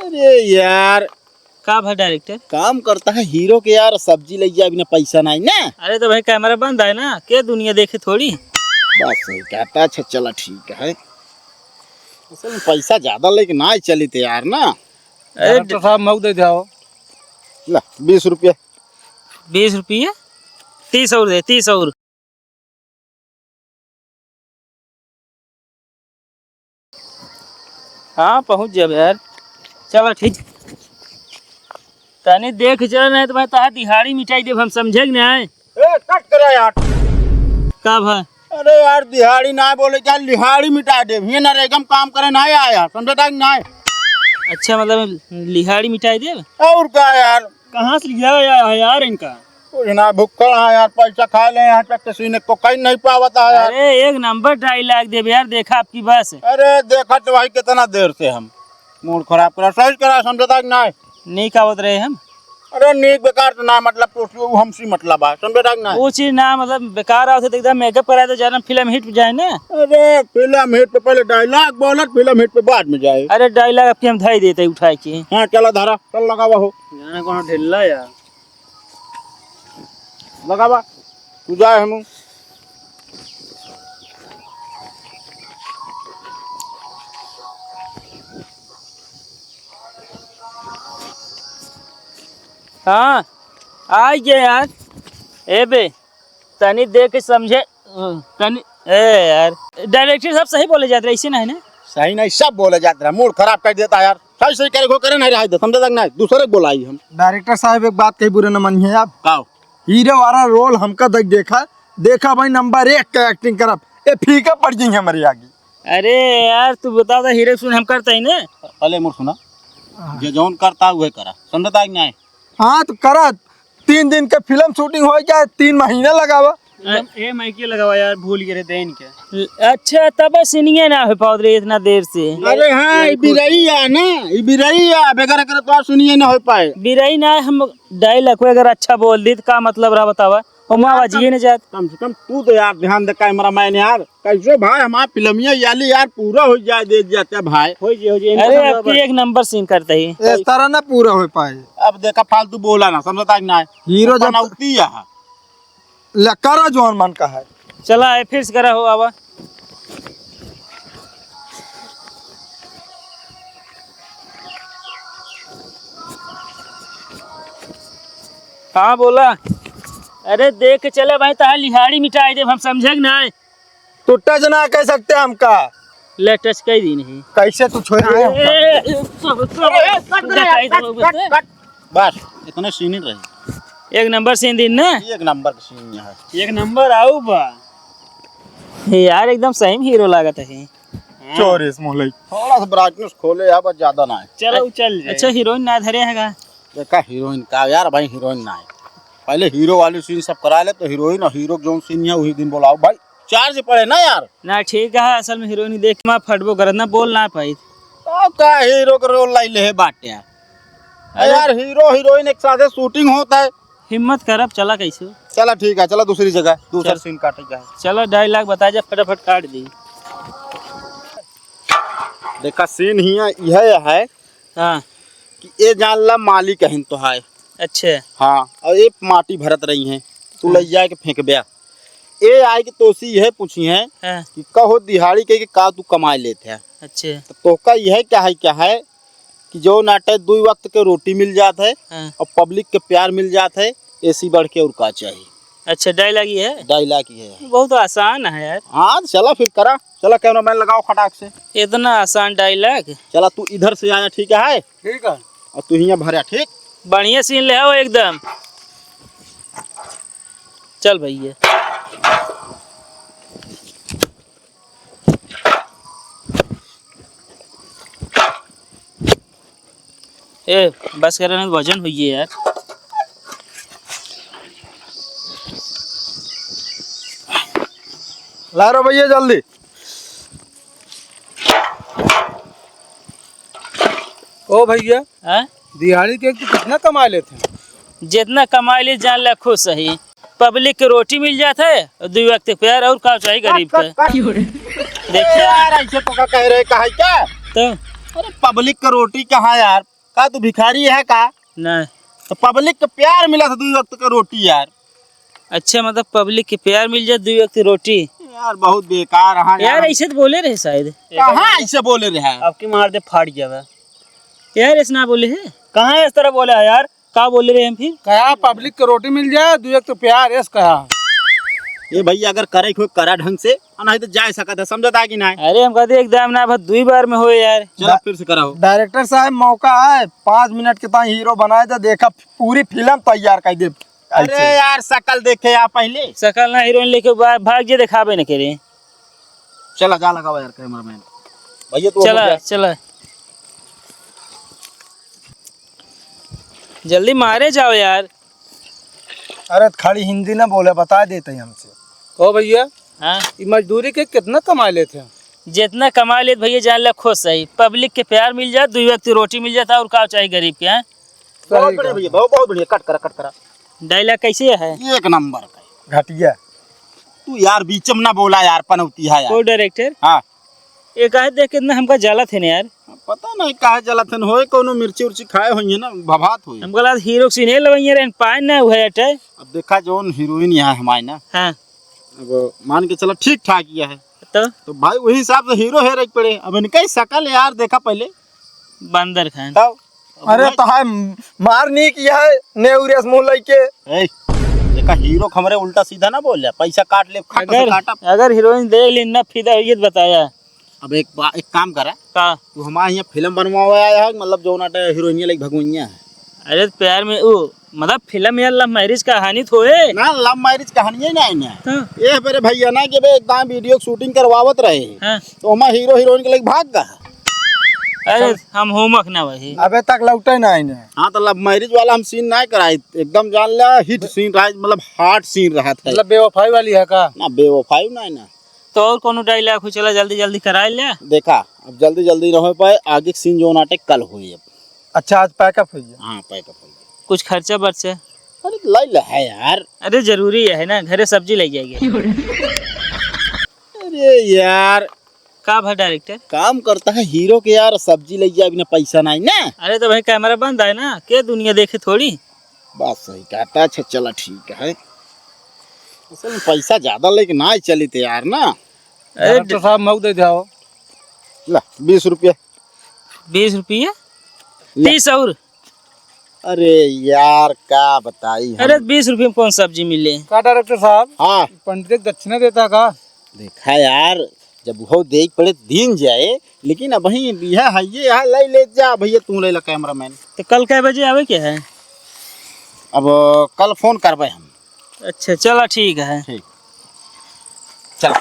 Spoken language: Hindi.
अरे यार का भाई डायरेक्टर काम करता है हीरो के यार, सब्जी ले जाए बिना पैसा नहीं ना। अरे तो भाई कैमरा बंद है ना, के दुनिया देखे थोड़ी। बस सही कहता। अच्छा चला ठीक है, असल में पैसा ज्यादा लेके ना चली थे यार ना। अरे तो साहब मऊ दे जाओ। ला 20 रुपया। 20 रुपये 30 और दे 30 और। हाँ पहुँच जाए यार, चलो ठीक। तने देख चल नहीं तो भाई ताहा दिहाड़ी मिटाई देव, हम समझे कि नहीं। ए कट करे यार। का भाई अरे यार दिहाड़ी ना बोले क्या, लिहाड़ी मिटा दे ये ना रेगम काम करे ना आया, समझता कि नहीं। अच्छा मतलब लिहाड़ी मिटाई देव। और क्या यार, कहाँ से लिया यार इनका। कुछ ना भुक्कड़ है यार, पैसा खा ले यहाँ तक किसी ने को कहीं नहीं पावता है यार। अरे एक नंबर डायलॉग देव यार, देखा आपकी बस। अरे देखा तो भाई कितना देर से हम मूड खराब करा, सही करा, समझता कि नहीं। नहीं कहावत रहे हम। अरे नीक बेकार तो ना मतलब तो हमसी मतलब है, समझता कि नहीं। वो चीज ना मतलब बेकार आओ तो एकदम मेकअप कराए तो जाना फिल्म हिट जाए ना। अरे फिल्म हिट पे पहले डायलॉग बोलत, फिल्म हिट पे बाद में जाए। अरे डायलॉग आपके हम धाई देते उठा के। हाँ चला धारा चल लगावा हो, जाना कौन ढिल्ला यार। लगावा तू जाए हम। हाँ आ गया यार। ए बे तनी देख के समझे तनी। ए यार डायरेक्टर साहब सही बोले जाते ऐसे नहीं ना। सही नहीं सब बोले जाते रहा, मूड खराब कर देता यार। सही सही करे करे नहीं रहा, समझता कि नहीं। दूसरे बोलाई हम। डायरेक्टर साहब एक बात कही बुरे न मानिए आप। काओ हीरो वाला रोल हमका देखा भाई नंबर 1 का एक्टिंग करब, ए फीका पड़ जाएंगे हमारे आगे। अरे यार तू बता दे हीरो सुन हम करते ही ना। अले मुर सुना, जे जौन करता वह करा, समझता कि नहीं। हाँ तो करत 3 दिन के फिल्म शूटिंग हो जाए 3 महीना लगावा। ए माइके लगावा यार, भूल गए देन के। अच्छा तब सीनिए ना हो पाओ रे इतना देर से। अरे हाँ बिरई है ना, बिरई है, बेगर करे तो सुनिए ना हो पाए। बिरई ना हम डायलॉग को अगर अच्छा बोल दी तो का मतलब रहा बतावा, हम आवाज ये न जात। कम से कम तू तो यार ध्यान दे कैमरा मैन यार, कैसे भाई हमारा फिल्मिया याली यार पूरा हो जाए दे जाते भाई। हो जे अरे आपकी एक नंबर सीन करते ही इस तरह ना पूरा हो पाए। अब देखा फालतू बोला ना, समझता कि नहीं। हीरो जब बनौती है करा जोन मन का है। चला है फिर से करा हो आवा। हाँ बोला। अरे देख के चले भाई ताहा लिहाड़ी मिटाई दे, हम समझे कि नहीं। तो टच ना कह सकते हमका, ले टच कई दिन है कैसे तू छोड़ रहे बस इतने सीन ही रहे। एक नंबर सीन दिन ना, एक नंबर का सीन है। एक नंबर आओ बा यार, एकदम सही में हीरो लागत है। चोरी मोहल्ले थोड़ा सा ब्राइटनेस खोले यार, बस ज्यादा ना है। चलो चल। अच्छा हीरोइन ना धरे हैगा। देखा हीरोइन का यार भाई, हीरोइन ना है। पहले हीरो वाली सीन सब करा ले तो हीरोइन और हीरो जो सीन है वही दिन बोलाओ भाई, चार्ज पड़े ना यार ना। ठीक है असल में हीरोइन देख मैं फटबो करत ना, बोल ना पाई। तो का हीरो का रोल लाई ले बाटे यार। हीरो हीरोइन एक साथ शूटिंग होता है। हिम्मत करब चला कैसे। चला ठीक है, चला दूसरी जगह दूसरा सीन काटे जाए। चलो डायलॉग बता जा, फटाफट काट दी। देखा सीन ही यह है हाँ कि ये जान ला मालिक है तो है। अच्छा हाँ और ये माटी भरत रही हैं, तू ले जाए के फेंक ब्या। ये आए कि तोसी यह पूछी है हाँ। कि कहो दिहाड़ी के का तू कमाए लेते हैं। अच्छा तो का यह क्या है कि जो नाटे 2 वक्त के रोटी मिल जाता है हाँ। और पब्लिक के प्यार मिल जाता है, ऐसी बढ़ के और का चाहिए। अच्छा डायलॉग ये है, डायलॉग ये है। बहुत आसान है यार। हाँ चला फिर करा, चला कैमरा मैन लगाओ खटाक से। इतना आसान डायलॉग। चला तू इधर से आया, ठीक है ठीक है। और तू यहाँ भरा, ठीक बढ़िया सीन ले आओ एकदम। चल भैया ए बस कर रहे वजन हुई है यार। ला रहा भैया जल्दी। ओ भैया हाँ? दिहाड़ी के तो कितना कमा लेते हैं? जितना कमा ले जान ला खुश सही। पब्लिक के रोटी मिल जाता है और 2 वक्त प्यार, और का चाहिए गरीब का। देखिए यार ऐसे तो कह रहे कहा क्या। तो अरे पब्लिक का रोटी कहाँ यार, का तू भिखारी है का? नहीं। तो पब्लिक का प्यार मिला था 2 वक्त का रोटी यार। अच्छा मतलब पब्लिक के प्यार मिल जाए 2 वक्त रोटी। यार बहुत बेकार। हाँ यार ऐसे तो बोले रहे शायद। कहाँ ऐसे बोले रहे हैं? आपकी मार दे फाड़ गया यार, ऐसे ना बोले है। कहाँ इस तरह बोला है यार? का बोले रहे हम फिर? कहा पब्लिक को रोटी मिल जाए 2 वक्त प्यार ऐस कहा। ये भैया अगर करे कोई करा ढंग से नहीं तो जा सकता है, समझता कि नहीं? अरे हम कहते एकदम ना बस 2 बार में हो यार। चलो फिर से कराओ। डायरेक्टर साहब मौका है 5 मिनट के ताई हीरो बनाए तो देखा पूरी फिल्म तैयार कर दे। अरे यार शकल देखे आप पहले। सकल ना हीरोइन लेके भाग जे दिखावे न करे। चला जा लगाओ यार कैमरामैन भैया। तो चला चला जल्दी मारे जाओ यार। अरे खाली हिंदी ना बोले बता देते हमसे। ओ भैया हाँ ये मजदूरी के कितना कमा लेते हैं? जितना कमा ले भैया जान ला खुश सही। पब्लिक के प्यार मिल जाए 2 वक्त रोटी मिल जाता और का चाहिए गरीब के। हैं बहुत बढ़िया भैया, बहुत बढ़िया। कट करा डायलॉग कैसे है? 1 नंबर का। घटिया। तू यार बीच में ना बोला यार, पनौती है यार। को डायरेक्टर हाँ एक आध देख कितना हमका जाला थे ना यार। पता नहीं काहे जलाथन होए, कोनो मिर्ची उर्ची खाए होइए ना, भभात होए। हमको लगा हीरो सीने लगवाइए रे पाए ना हुआ अटे। अब देखा जोन हीरोइन यहाँ हमारे ना, हाँ अब मान के चलो ठीक ठाक किया है तो भाई वही हिसाब से हीरो है रख पड़े। अब इनका ही शकल यार देखा पहले बंदर खान। तब अरे तो है मारनी किया है नेउरेस मुंह लेके। ए, देखा हीरो खमरे उल्टा सीधा ना बोल जा, पैसा काट ले खट से काटा। अगर हीरोइन देख ली ना फिदा हुई तो बताया। अब एक काम करा, का तू हमारे यहाँ फिल्म बनवाया है, मतलब जो नाटे हीरोइनिया लाइक भगवैया है अरे तो प्यार में वो मतलब फिल्म यार लव मैरिज कहानी थोए ना, लव मैरिज कहानी है ना इन्हें। हाँ। ये मेरे भैया ना कि बे एकदम वीडियो शूटिंग करवावत रहे हाँ। तो हमारे हीरो हीरोइन के लाइक भाग गया। अरे हम होमवर्क ना वही। अबे तक लौटे ना इन्हें। हाँ तो लव मैरिज वाला हम सीन नहीं कराए, एकदम जान ला हिट सीन रहा, मतलब हार्ट सीन रहा था। मतलब बेवफाई वाली है का? ना बेवफाई नहीं ना। तो और कोनो डायलॉग हो चला जल्दी जल्दी करा ले। देखा अब जल्दी जल्दी न हो पाए, आगे सीन जो नाटक कल हुई। अब अच्छा आज पैकअप हो गया। हाँ पैकअप हो गया। कुछ खर्चा बर्चा? अरे लाई ला है यार। अरे जरूरी है ना, घरे सब्जी ले जाएगी। अरे यार का भा डायरेक्टर काम करता है हीरो के यार, सब्जी ले जाए बिना पैसा नहीं ना। अरे तो भाई कैमरा बंद है ना, के दुनिया देखे थोड़ी। बात सही कहता। अच्छा चला ठीक है, असल में पैसा ज्यादा लेके ना चली थे यार ना। अरे डायरेक्टर साहब मऊ दे जाओ। ला 20 रुपया। 20 रुपये 30 और। अरे यार क्या बताई हम। अरे 20 रुपये में कौन सब्जी मिले? का डायरेक्टर साहब हाँ पंडित दक्षिणा देता का? देखा यार, जब वो देख पड़े दिन जाए, लेकिन अब वही बिहा है ये यहाँ ले जा भैया, तू ले ला कैमरामैन। तो कल कै बजे आवे क्या है? अब कल फोन करबे हम। अच्छा चला ठीक है। ठीक चला।